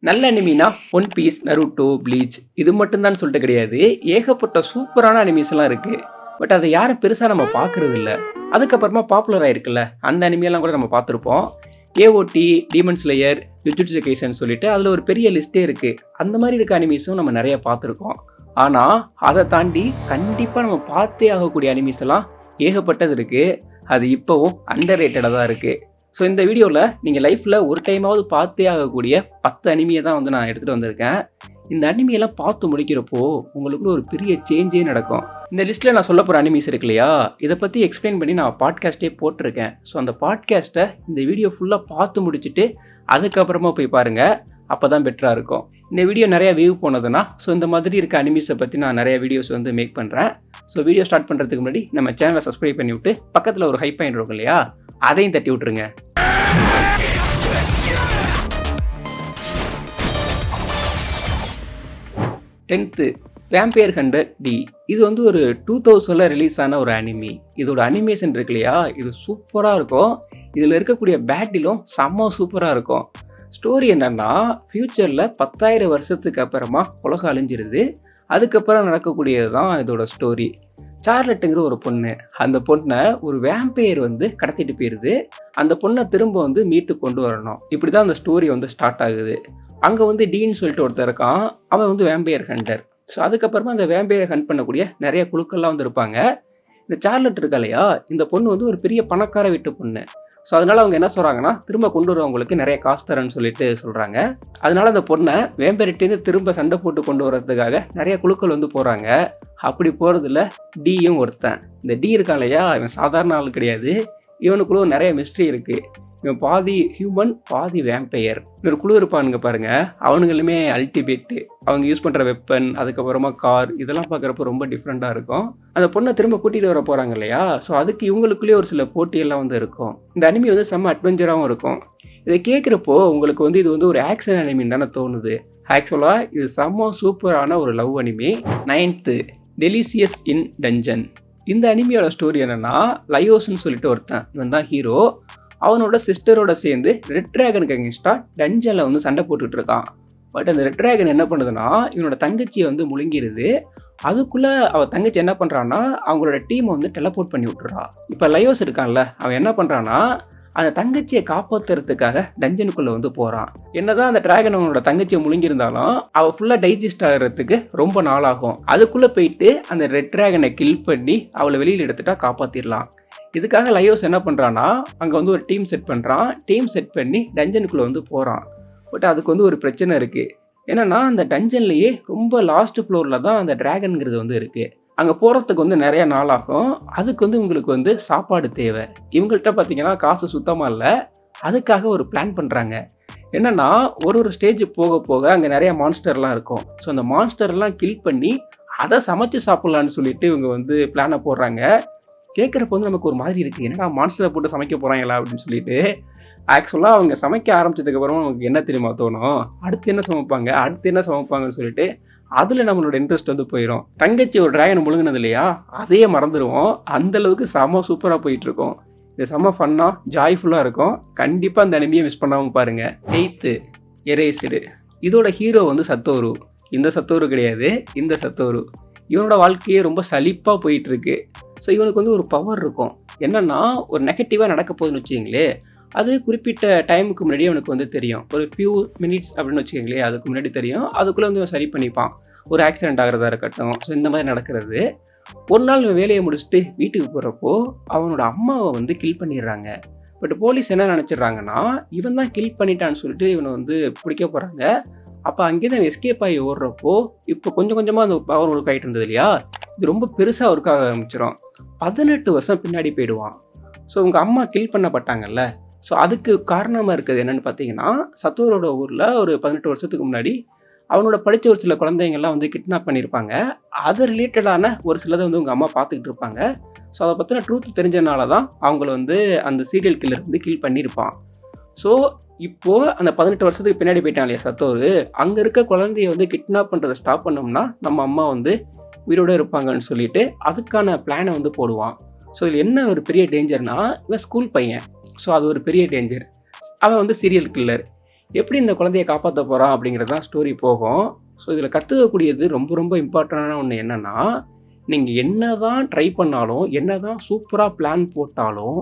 நல்ல அனிமினா one piece, Naruto, bleach இது மட்டும்தான் சொல்லிட்டு கிடையாது. ஏகப்பட்ட சூப்பரான அனிமீஸ்லாம் இருக்கு. பட் அதை யாரும் பெருசா நம்ம பார்க்கறது இல்ல. அதுக்கப்புறமா பாப்புலர் ஆயிருக்குல்ல, அந்த அனிமியெல்லாம் கூட நம்ம பார்த்துருப்போம். AOD, demon slayer, jujutsu kaizen சொல்லிட்டு அதில் ஒரு பெரிய லிஸ்ட்டே இருக்கு. அந்த மாதிரி இருக்க அனிமீஸும் நம்ம நிறைய பார்த்துருக்கோம். ஆனால் அதை தாண்டி கண்டிப்பாக நம்ம பார்த்தே ஆகக்கூடிய அனிமீஸ் எல்லாம் ஏகப்பட்டது இருக்கு. அது இப்போவும் அண்டர் ரேட்டடாக தான் இருக்கு. ஸோ இந்த வீடியோவில் நீங்கள் லைஃப்பில் ஒரு டைமாவது பார்த்தே ஆகக்கூடிய 10 அனிமியை தான் வந்து நான் எடுத்துகிட்டு வந்திருக்கேன். இந்த அனிமியெல்லாம் பார்த்து முடிக்கிறப்போ உங்களுக்குள்ள ஒரு பெரிய சேஞ்சே நடக்கும். இந்த லிஸ்ட்டில் நான் சொல்ல போகிற அனிமீஸ் இருக்கு இல்லையா, இதை பற்றி எக்ஸ்பிளைன் பண்ணி நான் பாட்காஸ்ட்டே போட்டிருக்கேன். ஸோ அந்த பாட்காஸ்ட்டை இந்த வீடியோ ஃபுல்லாக பார்த்து முடிச்சுட்டு அதுக்கப்புறமா போய் பாருங்கள். அப்போ தான் பெட்டராக இருக்கும். இந்த வீடியோ நிறையா வியூ போனதுன்னா ஸோ இந்த மாதிரி இருக்க அனிமீஸை பற்றி நான் நிறைய வீடியோஸ் வந்து மேக் பண்ணுறேன். ஸோ வீடியோ ஸ்டார்ட் பண்ணுறதுக்கு முன்னாடி நம்ம சேனலை சப்ஸ்கிரைப் பண்ணி விட்டு பக்கத்தில் ஒரு ஹைப் பாயிண்ட் இருக்கும் இல்லையா, அதையும் தட்டி விட்டுருங்க. 10th vampire Hunter D. இது வந்து ஒரு 2000 ரிலீஸ் ஆன ஒரு அனிமி. இதோட அனிமேஷன் இருக்கு இல்லையா, இது சூப்பராக இருக்கும். இதில் இருக்கக்கூடிய பேட்டிலும் செம்ம சூப்பராக இருக்கும். ஸ்டோரி என்னன்னா, ஃப்யூச்சரில் 10,000 வருஷத்துக்கு அப்புறமா உலகம் அழிஞ்சிருது. அதுக்கப்புறம் நடக்கக்கூடியது தான் இதோட ஸ்டோரி. சார்லட்டுங்கிற ஒரு பொண்ணு, அந்த பொண்ணை ஒரு வேம்பையர் வந்து கடத்திட்டு போயிடுது. அந்த பொண்ணை திரும்ப வந்து மீட்டு கொண்டு வரணும். இப்படி தான் அந்த ஸ்டோரி வந்து ஸ்டார்ட் ஆகுது. அங்கே வந்து டீன்னு சொல்லிட்டு ஒருத்தர் இருக்கான், அவன் வந்து வேம்பையர் ஹண்டர். ஸோ அதுக்கப்புறமா அந்த வேம்பையர் ஹண்ட் பண்ணக்கூடிய நிறைய குழுக்கள்லாம் வந்து இருப்பாங்க. இந்த சார்லட் இருக்கா இல்லையா, இந்த பொண்ணு வந்து ஒரு பெரிய பணக்கார வீட்டு பொண்ணு. ஸோ அதனால அவங்க என்ன சொல்கிறாங்கன்னா, திரும்ப கொண்டு வரவங்களுக்கு நிறைய காசு தரேன்னு சொல்லிட்டு சொல்கிறாங்க. அதனால அந்த பொண்ணை வேம்பையர்கிட்டேருந்து திரும்ப சண்டை போட்டு கொண்டு வரதுக்காக நிறைய குழுக்கள் வந்து போகிறாங்க. அப்படி போகிறதுல டியும் ஒருத்தன். இந்த டி இருக்கான் இல்லையா, இவன் சாதாரண ஆள் கிடையாது. இவனுக்குள்ள நிறைய மிஸ்ட்ரி இருக்குது. இவன் பாதி ஹியூமன் பாதி வேம்பையர். ஒரு குழு இருப்பானுங்க பாருங்க, அவனுங்களுமே அல்டிமேட்டு. அவங்க யூஸ் பண்ணுற வெப்பன், அதுக்கப்புறமா கார், இதெல்லாம் பார்க்குறப்ப ரொம்ப டிஃப்ரெண்ட்டாக இருக்கும். அந்த பொண்ணை திரும்ப கூட்டிகிட்டு வர போகிறாங்க இல்லையா, ஸோ அதுக்கு இவங்களுக்குள்ளேயே ஒரு சில போட்டியெல்லாம் வந்து இருக்கும். இந்த அனிமி வந்து செம்ம அட்வென்ச்சராகவும் இருக்கும். இதை கேட்குறப்போ உங்களுக்கு வந்து இது வந்து ஒரு ஆக்ஷன் அனிமின்னு தானே தோணுது. ஆக்சுவலாக இது செம்ம சூப்பரான ஒரு லவ் அனிமி. 9th டெலிசியஸ் இன் டஞ்சன். இந்த அனிமியோட ஸ்டோரி என்னென்னா, லயோஸ்ன்னு சொல்லிட்டு ஒருத்தன், இவன் தான் ஹீரோ. அவனோட சிஸ்டரோட சேர்ந்து ரெட் ட்ராகனுக்கு அகேன்ஸ்டாக டஞ்சனில் வந்து சண்டை போட்டுட்டு இருக்கான். பட் அந்த ரெட் ட்ராகன் என்ன பண்ணுதுன்னா, இவனோட தங்கச்சியை வந்து முழுங்கிடுது. அதுக்குள்ளே அவள் தங்கச்சி என்ன பண்ணுறான்னா, அவங்களோட டீமை வந்து டெலபோர்ட் பண்ணி விட்டுறா. இப்போ லயோஸ் இருக்கான்ல, அவன் என்ன பண்ணுறான்னா, அந்த தங்கச்சியை காப்பாற்றுறதுக்காக டஞ்சனுக்குள்ளே வந்து போகிறான். என்னதான் அந்த டிராகன் அவனோட தங்கச்சியை முழுங்கியிருந்தாலும் அவள் ஃபுல்லாக டைஜஸ்ட் ஆகிறதுக்கு ரொம்ப நாளாகும். அதுக்குள்ளே போயிட்டு அந்த ரெட் டிராகனை கில் பண்ணி அவளை வெளியில் எடுத்துட்டா காப்பாற்றிடலாம். இதுக்காக லயோஸ் என்ன பண்ணுறான்னா, அங்கே வந்து ஒரு டீம் செட் பண்ணுறான். டீம் செட் பண்ணி டஞ்சனுக்குள்ளே வந்து போகிறான். பட் அதுக்கு வந்து ஒரு பிரச்சனை இருக்குது. என்னென்னா, அந்த டஞ்சன்லேயே ரொம்ப லாஸ்ட் ஃப்ளோரில் தான் அந்த டிராகனுங்கிறது வந்து இருக்குது. அங்கே போகிறதுக்கு வந்து நிறைய நாள் ஆகும். அதுக்கு வந்து உங்களுக்கு வந்து சாப்பாடு தேவை. இவங்கள்ட்ட பார்த்தீங்கன்னா காசு சுத்தமாக இல்லை. அதுக்காக ஒரு பிளான் பண்ணுறாங்க. என்னென்னா, ஒரு ஸ்டேஜ் போக போக அங்கே நிறைய மான்ஸ்டர்லாம் இருக்கும். ஸோ அந்த மான்ஸ்டர்லாம் கில் பண்ணி அதை சமைச்சு சாப்பிட்லான்னு சொல்லிட்டு இவங்க வந்து பிளானை போடுறாங்க. கேட்குறப்ப வந்து நமக்கு ஒரு மாதிரி இருக்குது, என்னடா மான்ஸ்டரை போட்டு சமைக்க போகிறாங்களா அப்படின்னு சொல்லிட்டு. ஆக்சுவலாக அவங்க சமைக்க ஆரம்பிச்சதுக்கப்புறமா நமக்கு என்ன தெரியுமா தோணும், அடுத்து என்ன சமைப்பாங்கன்னு சொல்லிட்டு அதில் நம்மளோட இன்ட்ரெஸ்ட் வந்து போயிடும். தங்கச்சி ஒரு டிராகன் முழுங்கினது இல்லையா, அதையே மறந்துடுவோம். அந்தளவுக்கு செம்ம சூப்பராக போயிட்டுருக்கோம். இது செம்ம ஃபன்னாக ஜாய்ஃபுல்லாக இருக்கும். கண்டிப்பாக அந்த அனிமியை மிஸ் பண்ணாமல் பாருங்கள். 8th எரேஸ்டு. இதோட ஹீரோ வந்து சத்தோரு. இந்த சத்தோரு கிடையாது, இந்த சத்தோரு. இவனோட வாழ்க்கையே ரொம்ப சலிப்பாக போயிட்டுருக்கு. ஸோ இவனுக்கு வந்து ஒரு பவர் இருக்கும். என்னென்னா, ஒரு நெகட்டிவாக நடக்க போகுதுன்னு வச்சுக்கிங்களே, அது குறிப்பிட்ட டைமுக்கு முன்னாடியே அவனுக்கு வந்து தெரியும். ஒரு ஃபியூ மினிட்ஸ் அப்படின்னு வச்சுக்கோங்களே, அதுக்கு முன்னாடி தெரியும். அதுக்குள்ளே வந்து சரி பண்ணிப்பான். ஒரு ஆக்சிடென்ட் ஆகிறதா இருக்கட்டும், ஸோ இந்த மாதிரி நடக்கிறது. ஒரு நாள் வேலையை முடிச்சுட்டு வீட்டுக்கு போகிறப்போ அவனோட அம்மாவை வந்து கில் பண்ணிடுறாங்க. பட் போலீஸ் என்ன நினச்சிட்றாங்கன்னா, இவன் தான் கில் பண்ணிட்டான்னு சொல்லிட்டு இவனை வந்து பிடிக்க போகிறாங்க. அப்போ அங்கேருந்து எஸ்கேப் ஆகி ஓடுறப்போ இப்போ கொஞ்சம் கொஞ்சமாக அந்த பவர் ஒர்க் ஆகிட்டு இருந்தது இல்லையா, இது ரொம்ப பெருசாக ஒர்க் ஆக ஆரம்பிச்சிடும். 18 வருஷம் பின்னாடி போயிடுவான். ஸோ உங்கள் அம்மா கில் பண்ணப்பட்டாங்கல்ல, ஸோ அதுக்கு காரணமாக இருக்குது என்னென்னு பார்த்தீங்கன்னா, சத்தோரோட ஊரில் ஒரு 18 வருஷத்துக்கு முன்னாடி அவனோட படித்த ஒரு சில குழந்தைங்கள்லாம் வந்து கிட்னாப் பண்ணியிருப்பாங்க. அது ரிலேட்டடான ஒரு சிலதை வந்து உங்கள் அம்மா பார்த்துக்கிட்டு இருப்பாங்க. ஸோ அதை பற்றின ட்ரூத் தெரிஞ்சனால தான் அவங்கள வந்து அந்த சீரியல் கில்லர் வந்து கில் பண்ணியிருப்பான். ஸோ இப்போது அந்த 18 வருஷத்துக்கு பின்னாடி போயிட்டான் இல்லையா சத்தோரு, அங்கே இருக்க குழந்தைய வந்து கிட்னாப் பண்ணுறதை ஸ்டாப் பண்ணோம்னா நம்ம அம்மா வந்து உயிரோடு இருப்பாங்கன்னு சொல்லிட்டு அதுக்கான பிளானை வந்து போடுவான். ஸோ இதில் என்ன ஒரு பெரிய டேஞ்சர்னா, இவன் ஸ்கூல் பையன். ஸோ அது ஒரு பெரிய டேஞ்சர். அவன் வந்து சீரியல் கில்லர். எப்படி இந்த குழந்தைய காப்பாத்த போறான் அப்படிங்கிறது தான் ஸ்டோரி போகும். ஸோ இதில கத்துக்கக்கூடியது ரொம்ப ரொம்ப இம்பார்ட்டன்டான ஒண்ணு என்னன்னா, நீங்க என்னதான் ட்ரை பண்ணாலும், என்னதான் சூப்பரா பிளான் போட்டாலும்,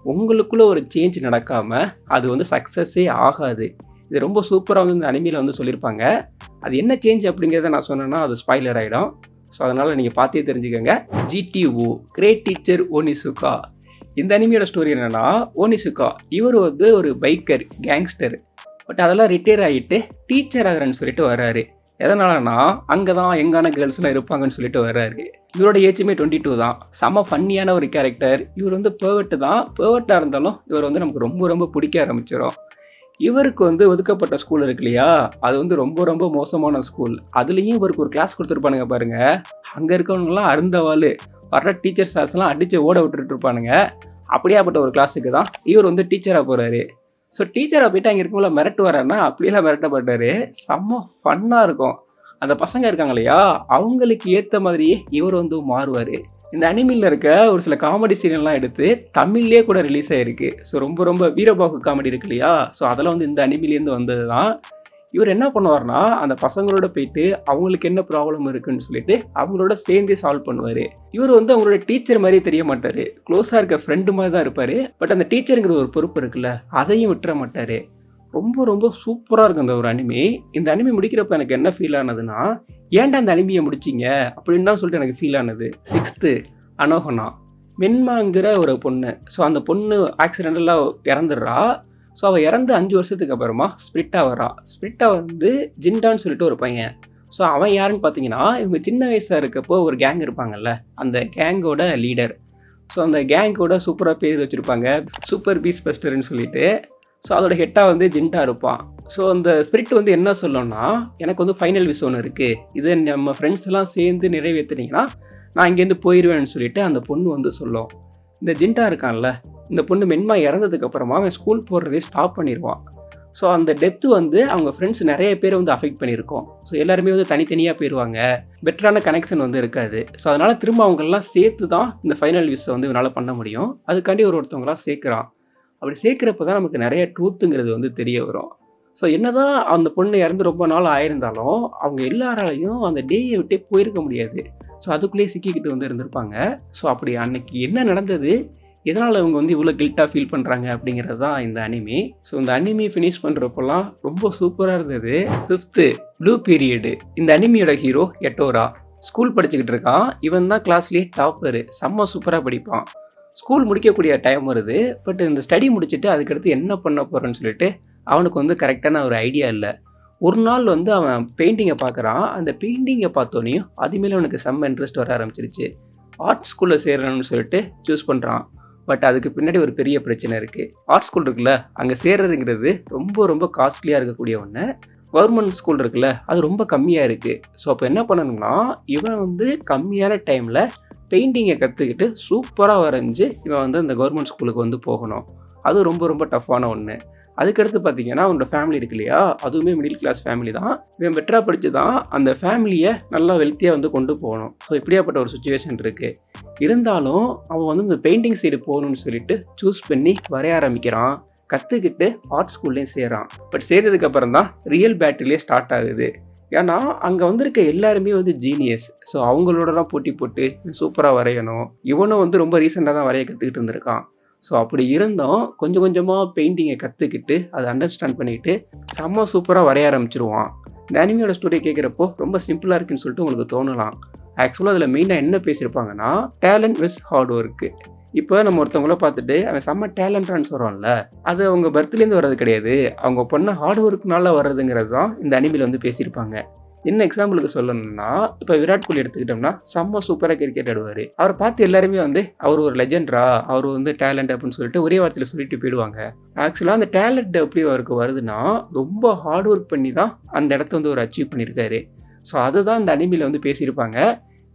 உங்களுக்குள்ள ஒரு சேஞ்ச் நடக்காம, அது வந்து சக்சஸே ஆகாது. இது ரொம்ப சூப்பரா வந்து இந்த அனிமில வந்து சொல்லியிருப்பாங்க. அது என்ன சேஞ்ச் அப்படிங்கிறத நான் சொன்னேன்னா, அது ஸ்பாய்லர் ஆயிடும். ஸோ அதனால நீங்க பார்த்தே தெரிஞ்சுக்கங்க. GTO great teacher Onizuka. இந்த அனிமியோட ஸ்டோரி என்னன்னா, ஒனிசுகா இவர் வந்து ஒரு பைக்கர், கேங்ஸ்டர். பட் அதெல்லாம் ரிட்டயர் ஆகிட்டு டீச்சர் ஆகிறேன்னு சொல்லிட்டு வர்றாரு. எதனாலனா, அங்கே தான் யங்கான கேர்ள்ஸ்லாம் இருப்பாங்கன்னு சொல்லிட்டு வர்றாரு. இவரோட ஏஜுமே 22 தான். செம்ம ஃபன்னியான ஒரு கேரக்டர். இவர் வந்து பெர்வர்ட் தான். பெர்வர்ட்டாக இருந்தாலும் இவர் வந்து நமக்கு ரொம்ப ரொம்ப பிடிக்க ஆரம்பிச்சிடும். இவருக்கு வந்து ஒதுக்கப்பட்ட ஸ்கூல் இருக்கு இல்லையா, அது வந்து ரொம்ப ரொம்ப மோசமான ஸ்கூல். அதுலேயும் இவருக்கு ஒரு கிளாஸ் கொடுத்துருப்பானுங்க பாருங்க. அங்கே இருக்கவங்கலாம் அருந்தவாள் வர்ற டீச்சர் சார்ஸ்லாம் அடித்து ஓட விட்டுட்டு இருப்பானுங்க. அப்படியாப்பட்ட ஒரு கிளாஸுக்கு தான் இவர் வந்து டீச்சராக போகிறாரு. ஸோ டீச்சராக போயிட்டு அங்கே இருக்கவங்கள மிரட்டு வரான்னா அப்படியெல்லாம் மிரட்டப்பட்டார். செம்ம ஃபன்னாக இருக்கும். அந்த பசங்க இருக்காங்க இல்லையா, அவங்களுக்கு ஏற்ற மாதிரியே இவர் வந்து மாறுவார். இந்த அனிமில இருக்க ஒரு சில காமெடி சீன்லாம் எடுத்து தமிழ்லேயே கூட ரிலீஸ் ஆகிருக்கு. ஸோ ரொம்ப ரொம்ப வீரபாகு காமெடி இருக்கு இல்லையா, ஸோ அதெல்லாம் வந்து இந்த அனிமிலேருந்து வந்தது தான். இவர் என்ன பண்ணுவார்னா, அந்த பசங்களோட போயிட்டு அவங்களுக்கு என்ன ப்ராப்ளம் இருக்குன்னு சொல்லிட்டு அவங்களோட சேர்ந்தே சால்வ் பண்ணுவார். இவர் வந்து அவங்களோட டீச்சர் மாதிரி தெரிய மாட்டார். க்ளோஸாக இருக்க ஃப்ரெண்டு மாதிரி தான் இருப்பார். பட் அந்த டீச்சருங்கிறது ஒரு பொறுப்பு இருக்குல்ல, அதையும் விட்டுற மாட்டார். ரொம்ப ரொம்ப சூப்பராக இருக்கும் இந்த ஒரு அனிமி. இந்த அனிமி முடிக்கிறப்ப எனக்கு என்ன ஃபீல் ஆனதுன்னா, ஏன்டா அந்த அனிமியை முடிச்சிங்க அப்படின்னு தான் சொல்லிட்டு எனக்கு ஃபீல் ஆனது. 6th அனோகனா மென்மாங்கிற ஒரு பொண்ணு. ஸோ அந்த பொண்ணு ஆக்சிடென்டலாக இறந்துடுறா. ஸோ அவள் இறந்து 5 வருஷத்துக்கு அப்புறமா ஸ்பிரிட்டா வரா. ஸ்பிரிட்டா வந்து ஜிண்டான்னு சொல்லிட்டு ஒரு பையன். ஸோ அவன் யாருன்னு பார்த்தீங்கன்னா, இவங்க சின்ன வயசாக இருக்கப்போ ஒரு கேங் இருப்பாங்கல்ல, அந்த கேங்கோட லீடர். ஸோ அந்த கேங்கோட சூப்பராக பேர் வச்சுருப்பாங்க, சூப்பர் பீஸ் பஸ்டர்னு சொல்லிட்டு. ஸோ அதோட ஹெட்டாக வந்து ஜிண்டா இருப்பான். ஸோ அந்த ஸ்பிரிட் வந்து என்ன சொல்லணும்னா, எனக்கு வந்து ஃபைனல் விஷ் ஒன்று இருக்குது, இதை நம்ம ஃப்ரெண்ட்ஸ் எல்லாம் சேர்ந்து நிறைவேற்றினீங்கன்னா நான் இங்கேருந்து போயிடுவேன்னு சொல்லிட்டு அந்த பொண்ணு வந்து சொல்லும். இந்த ஜிண்டா இருக்கான்ல, இந்த பொண்ணு மென்மா இறந்ததுக்கு அப்புறமா அவன் ஸ்கூல் போடுறதே ஸ்டாப் பண்ணிடுவான். ஸோ அந்த டெத்து வந்து அவங்க ஃப்ரெண்ட்ஸ் நிறைய பேர் வந்து அஃபெக்ட் பண்ணியிருக்கோம். ஸோ எல்லாருமே வந்து தனித்தனியாக போயிடுவாங்க, பெட்டரான கனெக்ஷன் வந்து இருக்காது. ஸோ அதனால் திரும்ப அவங்கெல்லாம் சேர்த்து தான் இந்த ஃபைனல் விஷை வந்து இவனால் பண்ண முடியும். அதுக்காண்டி ஒருத்தவங்களாம் சேர்க்குறான். அப்படி சேர்க்குறப்ப தான் நமக்கு நிறைய ட்ரூத்துங்கிறது வந்து தெரிய வரும். ஸோ என்னதான் அந்த பொண்ணு இறந்து ரொம்ப நாள் ஆயிருந்தாலும் அவங்க எல்லாராலையும் அந்த டேயை விட்டே போயிருக்க முடியாது. ஸோ அதுக்குள்ளேயே சிக்கிக்கிட்டு வந்து இருந்திருப்பாங்க. ஸோ அப்படி அன்னைக்கு என்ன நடந்தது, எதனால் அவங்க வந்து இவ்வளோ கில்ட்டாக ஃபீல் பண்ணுறாங்க அப்படிங்கிறது தான் இந்த அனிமி. ஸோ இந்த அனிமி ஃபினிஷ் பண்ணுறப்பெல்லாம் ரொம்ப சூப்பராக இருந்தது. 5th blue period. இந்த அனிமியோட ஹீரோ எட்டோரா. ஸ்கூல் படிச்சுக்கிட்டு இருக்கான். இவன் தான் கிளாஸ்லேயே டாப்பரு. செம்ம சூப்பராக படிப்பான். ஸ்கூல் முடிக்கக்கூடிய டைம் வருது. பட் இந்த ஸ்டடி முடிச்சுட்டு அதுக்கடுத்து என்ன பண்ண போகிறேன்னு சொல்லிட்டு அவனுக்கு வந்து கரெக்டான ஒரு ஐடியா இல்லை. ஒரு நாள் வந்து அவன் பெயிண்டிங்கை பார்க்குறான். அந்த பெயிண்டிங்கை பார்த்தோன்னையும் அதுமாரி அவனுக்கு செம்ம இன்ட்ரெஸ்ட் வர ஆரம்பிச்சிருச்சு. ஆர்ட் ஸ்கூலில் சேரணும்னு சொல்லிட்டு சூஸ் பண்ணுறான். பட் அதுக்கு பின்னாடி ஒரு பெரிய பிரச்சனை இருக்குது. ஆர்ட் ஸ்கூல் இருக்குல்ல, அங்கே சேர்றதுங்கிறது ரொம்ப ரொம்ப காஸ்ட்லியாக இருக்கக்கூடிய ஒன்று. கவர்மெண்ட் ஸ்கூல் இருக்குல்ல, அது ரொம்ப கம்மியாக இருக்குது. ஸோ அப்போ என்ன பண்ணணும்னா, இவன் வந்து கம்மியான டைமில் பெயிண்டிங்கை கற்றுக்கிட்டு சூப்பராக வரைஞ்சி இவன் வந்து அந்த கவர்மெண்ட் ஸ்கூலுக்கு வந்து போகணும். அது ரொம்ப ரொம்ப டஃப்பான ஒன்று. அதுக்கடுத்து பார்த்தீங்கன்னா, அவனோட ஃபேமிலி இருக்கு இல்லையா, அதுவுமே மிடில் கிளாஸ் ஃபேமிலி தான். இவன் பெட்டராக படித்து தான் அந்த ஃபேமிலியை நல்லா வெல்த்தியாக வந்து கொண்டு போகணும். ஸோ இப்படியாப்பட்ட ஒரு சுச்சுவேஷன் இருக்குது. இருந்தாலும் அவன் வந்து இந்த பெயிண்டிங் சைடு போகணும்னு சொல்லிட்டு சூஸ் பண்ணி வரைய ஆரம்பிக்கிறான். கற்றுக்கிட்டு ஆர்ட் ஸ்கூல்லையும் சேரான். பட் சேர்ந்ததுக்கப்புறம் தான் ரியல் பேட்டிலே ஸ்டார்ட் ஆகுது. ஏன்னா அங்கே வந்திருக்க எல்லாருமே வந்து ஜீனியஸ். ஸோ அவங்களோடலாம் போட்டி போட்டு சூப்பராக வரையணும். இவனும் வந்து ரொம்ப ரீசெண்டாக தான் வரைய கற்றுக்கிட்டு இருந்திருக்கான். ஸோ அப்படி இருந்தும் கொஞ்சம் கொஞ்சமாக பெயிண்டிங்கை கற்றுக்கிட்டு அதை அண்டர்ஸ்டாண்ட் பண்ணிக்கிட்டு செம்ம சூப்பராக வரைய ஆரம்பிச்சிருவான். இந்த அனிமியோட ஸ்டோரி கேட்குறப்போ ரொம்ப சிம்பிளாக இருக்குன்னு சொல்லிட்டு உங்களுக்கு தோணலாம். ஆக்சுவலாக அதில் மெயினாக என்ன பேசியிருப்பாங்கன்னா, டேலண்ட் விஸ் ஹார்ட் ஒர்க்கு. இப்போ நம்ம ஒருத்தவங்கள பார்த்துட்டு அவன் செம்ம டேலண்டான்னு சொல்கிறோம்ல, அது அவங்க பர்த்லேருந்து வர்றது கிடையாது, அவங்க பண்ண ஹார்ட் ஒர்க்குனால வர்றதுங்கிறது தான் இந்த அனிமியில் வந்து பேசியிருப்பாங்க. என்ன எக்ஸாம்பிளுக்கு சொல்லணும்னா, இப்போ விராட் கோலி எடுத்துக்கிட்டோம்னா செம்ம சூப்பராக கிரிக்கெட் ஆடுவார். அவரை பார்த்து எல்லாருமே வந்து அவர் ஒரு லெஜெண்டரா, அவர் வந்து டேலண்ட் அப்படின்னு சொல்லிட்டு ஒரே வார்த்தையில் சொல்லிட்டு போயிடுவாங்க. ஆக்சுவலாக அந்த டேலண்ட் எப்படி அவருக்கு வருதுன்னா, ரொம்ப ஹார்ட் ஒர்க் பண்ணி தான் அந்த இடத்த வந்து ஒரு அச்சீவ் பண்ணியிருக்காரு. ஸோ அதுதான் இந்த அனிமியில் வந்து பேசியிருப்பாங்க.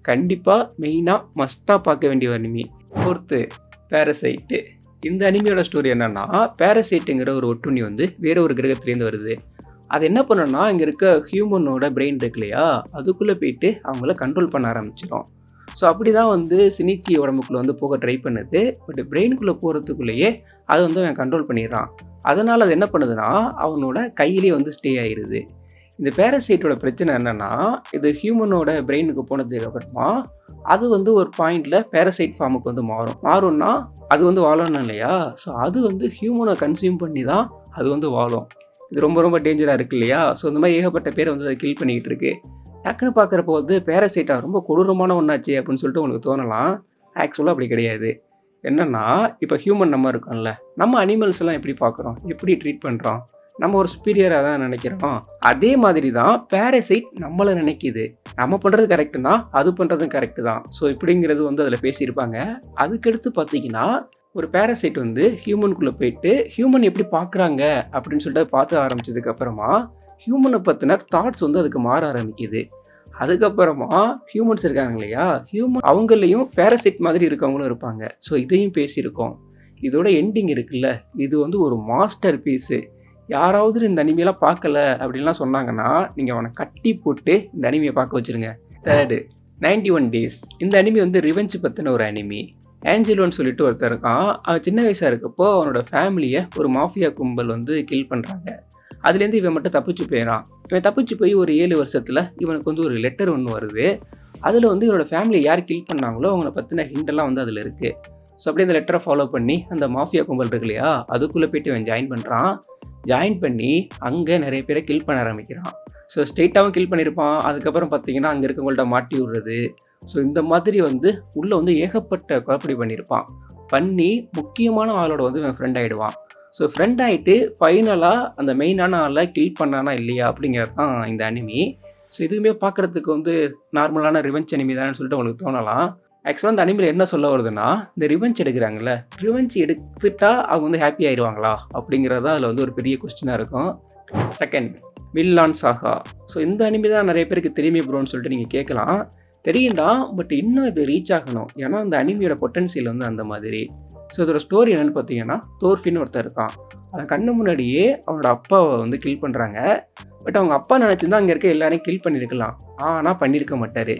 கண்டிப்பாக மெயினாக மஸ்ட்டாக பார்க்க வேண்டிய ஒரு அனிமி. 4th parasite. இந்த அனிமியோட ஸ்டோரி என்னன்னா, பேரசைட்டுங்கிற ஒரு ஒட்டுண்ணி வந்து வேற ஒரு கிரகத்துலேருந்து வருது. அது என்ன பண்ணுன்னா, இங்கே இருக்க ஹியூமனோட பிரெயின் இருக்கு இல்லையா, அதுக்குள்ளே போயிட்டு அவங்கள கண்ட்ரோல் பண்ண ஆரம்பிச்சிடும். ஸோ அப்படி தான் வந்து சினிச்சி உடம்புக்குள்ளே வந்து போக ட்ரை பண்ணுது. பட் பிரெயினுக்குள்ளே போகிறதுக்குள்ளேயே அதை வந்து அவன் கண்ட்ரோல் பண்ணிடுறான். அதனால் அது என்ன பண்ணுதுன்னா அவனோட கையிலேயே வந்து ஸ்டே ஆயிடுது. இந்த பேரசைட்டோட பிரச்சனை என்னென்னா, இது ஹியூமனோட பிரெயினுக்கு போனதுக்கு அப்புறமா அது வந்து ஒரு பாயிண்டில் பேரசைட் ஃபார்முக்கு வந்து மாறும்னா அது வந்து வாழணும் இல்லையா? ஸோ அது வந்து ஹியூமனை கன்சியூம் பண்ணி தான் அது வந்து வாழும். இது ரொம்ப ரொம்ப டேஞ்சராக இருக்குது இல்லையா? ஸோ இந்த மாதிரி ஏகப்பட்ட பேரை வந்து அதை கில் பண்ணிக்கிட்டு இருக்கு. டக்குன்னு பார்க்குறப்போ வந்து பேரசைட்டா ரொம்ப கொடூரமான ஒன்றாச்சு அப்படின்னு சொல்லிட்டு உங்களுக்கு தோணலாம். ஆக்சுவலாக அப்படி கிடையாது. என்னென்னா, இப்போ ஹியூமன் நம்ம இருக்கோம்ல, நம்ம அனிமல்ஸ் எல்லாம் எப்படி பார்க்குறோம், எப்படி ட்ரீட் பண்ணுறோம், நம்ம ஒரு சுப்பீரியராக தான் நினைக்கிறோம். அதே மாதிரி தான் பேரசைட் நம்மளை நினைக்குது. நம்ம பண்ணுறது கரெக்டு தான், அது பண்ணுறதும் கரெக்டு தான். ஸோ இப்படிங்கிறது வந்து அதில் பேசியிருப்பாங்க. அதுக்கடுத்து பார்த்தீங்கன்னா, ஒரு பேரசைட் வந்து ஹியூமனுக்குள்ளே போயிட்டு ஹியூமன் எப்படி பார்க்குறாங்க அப்படின்னு சொல்லிட்டு பார்த்து ஆரம்பிச்சதுக்கப்புறமா ஹியூமனை பற்றின தாட்ஸ் வந்து அதுக்கு மாற ஆரம்பிக்குது. அதுக்கப்புறமா ஹியூமன்ஸ் இருக்காங்க இல்லையா, அவங்களையும் பேரசைட் மாதிரி இருக்கவங்களும் இருப்பாங்க. ஸோ இதையும் பேசியிருக்கோம். இதோட எண்டிங் இருக்குல்ல, இது வந்து ஒரு மாஸ்டர் பீஸு. யாராவது இந்த அனிமையெல்லாம் பார்க்கல அப்படின்லாம் சொன்னாங்கன்னா நீங்கள் அவனை கட்டி போட்டு இந்த அனிமையை பார்க்க வச்சுருங்க. Third 91 days. இந்த அனிமி வந்து ரிவெஞ்ச் பற்றின ஒரு அனிமி. ஆஞ்சலோன்னு சொல்லிட்டு ஒருத்தர் இருக்கான். அவன் சின்ன வயசாக இருக்கப்போ அவனோட ஃபேமிலியை ஒரு மாஃபியா கும்பல் வந்து கில் பண்ணுறாங்க. அதுலேருந்து இவன் மட்டும் தப்பிச்சு போயிடறான். இவன் தப்பிச்சு போய் ஒரு 7 வருஷத்தில் இவனுக்கு வந்து ஒரு லெட்டர் ஒன்று வருது. அதில் வந்து இவனோட ஃபேமிலியை யார் கில் பண்ணாங்களோ அவங்கள பற்றின ஹிண்டெல்லாம் வந்து அதில் இருக்குது. ஸோ அப்படியே அந்த லெட்டரை ஃபாலோ பண்ணி அந்த மாஃபியா கும்பல் இருக்கு இல்லையா, அதுக்குள்ளே போய்ட்டு இவன் ஜாயின் பண்ணி அங்கே நிறைய பேரை கில் பண்ண ஆரம்பிக்கிறான். ஸோ ஸ்ட்ரெயிட்டாகவும் கில் பண்ணியிருப்பான். அதுக்கப்புறம் பார்த்தீங்கன்னா அங்கே இருக்கவங்கள்ட்ட மாட்டி விடுறது. ஸோ இந்த மாதிரி வந்து உள்ளே வந்து ஏகப்பட்ட குழப்படி பண்ணியிருப்பான். பண்ணி முக்கியமான ஆளோட வந்து இவன் ஃப்ரெண்ட் ஆகிடுவான். ஸோ ஃப்ரெண்ட் ஆகிட்டு ஃபைனலாக அந்த மெயினான ஆளை கில் பண்ணானா இல்லையா அப்படிங்கிறது தான் இந்த அனிமி. ஸோ இதுவுமே பார்க்குறதுக்கு வந்து நார்மலான ரிவெஞ்ச் அனிமி தானே சொல்லிட்டு உங்களுக்கு தோணலாம். ஆக்சுவலாக அந்த அனிமியில் என்ன சொல்ல வருதுன்னா, இந்த ரிவெஞ்ச் எடுக்கிறாங்கல்ல, ரிவெஞ்ச் எடுத்துட்டா அவங்க வந்து ஹாப்பி ஆயிடுவாங்களா அப்படிங்கிறதா அதில் வந்து ஒரு பெரிய கொஸ்டினாக இருக்கும். செகண்ட் வில்லான் சாகா. ஸோ இந்த அனிமி தான் நிறைய பேருக்கு தெரியுமே ப்ரோன்னு சொல்லிட்டு நீங்கள் கேட்கலாம். தெரியும் தான், பட் இன்னும் இது ரீச் ஆகணும். ஏன்னா அந்த அனிமியோட பொட்டன்சியல் வந்து அந்த மாதிரி. ஸோ இதோட ஸ்டோரி என்னென்னு பார்த்தீங்கன்னா, தோர்ஃபின்னு ஒருத்தர் இருக்கான். அவன் கண்ணு முன்னாடியே அவனோட அப்பாவை வந்து கில் பண்ணுறாங்க. பட் அவங்க அப்பா நினச்சிருந்தா அங்கே இருக்க எல்லாரையும் கில் பண்ணியிருக்கலாம். ஆனால் பண்ணியிருக்க மாட்டார்.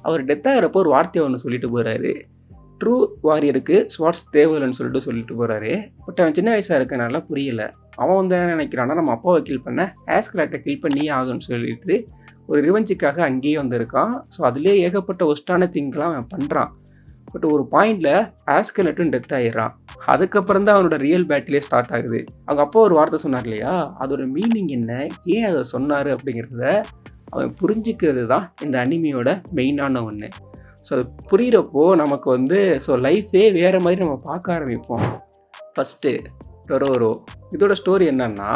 அவர் டெத் ஆகிறப்போ ஒரு வார்த்தையை ஒன்று சொல்லிட்டு போகிறாரு. ட்ரூ வாரியருக்கு ஸ்வாட்ஸ் தேவையில்லைன்னு சொல்லிட்டு போகிறாரு. பட் அவன் சின்ன வயசாக இருக்கனால புரியலை. அவன் வந்து என்ன நினைக்கிறான்னா, நம்ம அப்பாவை கில் பண்ண ஆஸ்கலாட்டை கில் பண்ணியே ஆகுன்னு சொல்லிட்டு ஒரு ரிவெஞ்சுக்காக அங்கேயே வந்திருக்கான். ஸோ அதுலேயே ஏகப்பட்ட ஒஸ்டான திங்க்லாம் அவன் பண்ணுறான். பட் ஒரு பாயிண்டில் ஆஸ்கலட்டும் டெத் ஆகிடுறான். அதுக்கப்புறம் தான் அவனோட ரியல் பேட்டிலே ஸ்டார்ட் ஆகுது. அவங்க அப்பா ஒரு வார்த்தை சொன்னார் இல்லையா, அதோட மீனிங் என்ன, ஏன் அதை சொன்னார் அப்படிங்கிறத அவன் புரிஞ்சிக்கிறது தான் இந்த அனிமியோட மெயினான ஒன்று. ஸோ அது புரிகிறப்போ நமக்கு வந்து லைஃபே வேறு மாதிரி நம்ம பார்க்க ஆரம்பிப்போம். ஃபஸ்ட்டு டொரோரோ. இதோட ஸ்டோரி என்னன்னா,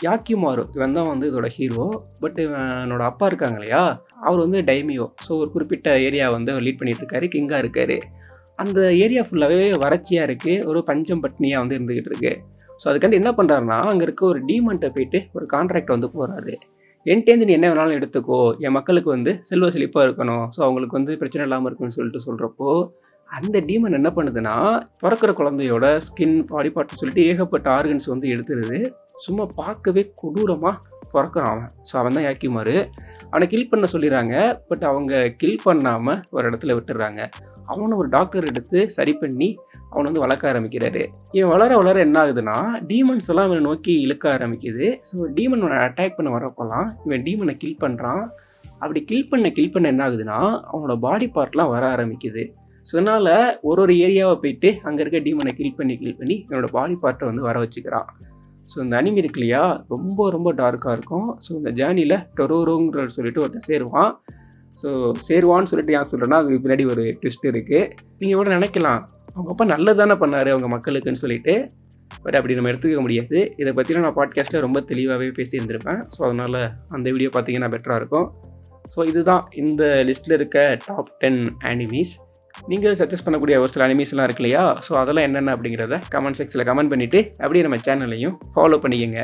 யாக்கிமாரு இவன் தான் வந்து இதோட ஹீரோ. பட் இவனோட அப்பா இருக்காங்க இல்லையா, அவர் வந்து டைமியோ. ஸோ ஒரு குறிப்பிட்ட ஏரியா வந்து அவர் லீட் பண்ணிகிட்டு இருக்காரு, கிங்காக இருக்கார். அந்த ஏரியா ஃபுல்லாகவே வறட்சியாக இருக்குது, ஒரு பஞ்சம் பட்னியாக வந்து இருந்துக்கிட்டு இருக்கு. ஸோ அதுக்காண்டி என்ன பண்ணுறாருன்னா, அங்கே இருக்க ஒரு டீமன்ட்டை போயிட்டு ஒரு கான்ட்ராக்ட் வந்து போகிறாரு. என்கிட்டேருந்து நீ என்ன வேணாலும் எடுத்துக்கோ, என் மக்களுக்கு வந்து செல்வ செழிப்பாக இருக்கணும், ஸோ அவங்களுக்கு வந்து பிரச்சனை இல்லாமல் இருக்குன்னு சொல்கிறப்போ, அந்த டீமன் என்ன பண்ணுதுன்னா, பிறக்கிற குழந்தையோட ஸ்கின், பாடி பார்ட்னு சொல்லிட்டு ஏகப்பட்ட ஆர்கன்ஸ் வந்து எடுத்துருது. சும்மா பார்க்கவே கொடூரமாக பிறக்கிறான் அவன். ஸோ அவன் தான் யாக்கிமாரு. அவனை கில் பண்ண சொல்லிடுறாங்க. பட் அவங்க கில் பண்ணாமல் ஒரு இடத்துல விட்டுடுறாங்க. அவனை ஒரு டாக்டர் எடுத்து சரி பண்ணி அவனை வந்து வளர்க்க ஆரம்பிக்கிறாரு. இவன் வளர என்ன ஆகுதுன்னா, டீமன்ஸ் எல்லாம் இவனை நோக்கி இழுக்க ஆரம்பிக்குது. ஸோ டீமன் அவனை அட்டாக் பண்ண வரப்போலாம் இவன் டீமனை கில் பண்ணுறான். அப்படி கில் பண்ண என்ன ஆகுதுன்னா, அவனோட பாடி பார்ட்லாம் வர ஆரம்பிக்குது. ஸோ அதனால் ஒரு ஏரியாவை போயிட்டு அங்கே இருக்க டீமனை கில் பண்ணி என்னோடய பாடி பார்ட்டை வந்து வர வச்சுக்கிறான். ஸோ இந்த அனிமி இருக்கு இல்லையா, ரொம்ப ரொம்ப டார்க்காக இருக்கும். ஸோ இந்த ஜேர்னியில் டொரோரோங்கிற சொல்லிட்டு ஒருத்தன் சேருவான். ஸோ சேருவான்னு சொல்லிட்டு ஏன் சொல்கிறேன்னா, அதுக்கு பின்னாடி ஒரு ட்விஸ்ட் இருக்குது. நீங்கள் கூட நினைக்கலாம், அவங்க அப்பா நல்லது தானே பண்ணார் அவங்க மக்களுக்குன்னு சொல்லிட்டு. பட் அப்படி நம்ம எடுத்துக்க முடியாது. இதை பற்றிலாம் நான் பாட்காஸ்ட்டில் ரொம்ப தெளிவாகவே பேசியிருந்திருப்பேன். ஸோ அதனால் அந்த வீடியோ பார்த்தீங்கன்னா பெட்டராக இருக்கும். ஸோ இதுதான் இந்த லிஸ்ட்டில் இருக்க டாப் 10 அனிமீஸ். நீங்கள் சஜஸ்ட் பண்ணக்கூடிய ஒரு சில அனிமீஸ்லாம் இருக்கு இல்லையா, ஸோ அதெல்லாம் என்னென்ன அப்படிங்கிறத கமெண்ட் செக்ஷனில் கமெண்ட் பண்ணிவிட்டு அப்படியே நம்ம சேனலையும் ஃபாலோ பண்ணிக்கோங்க.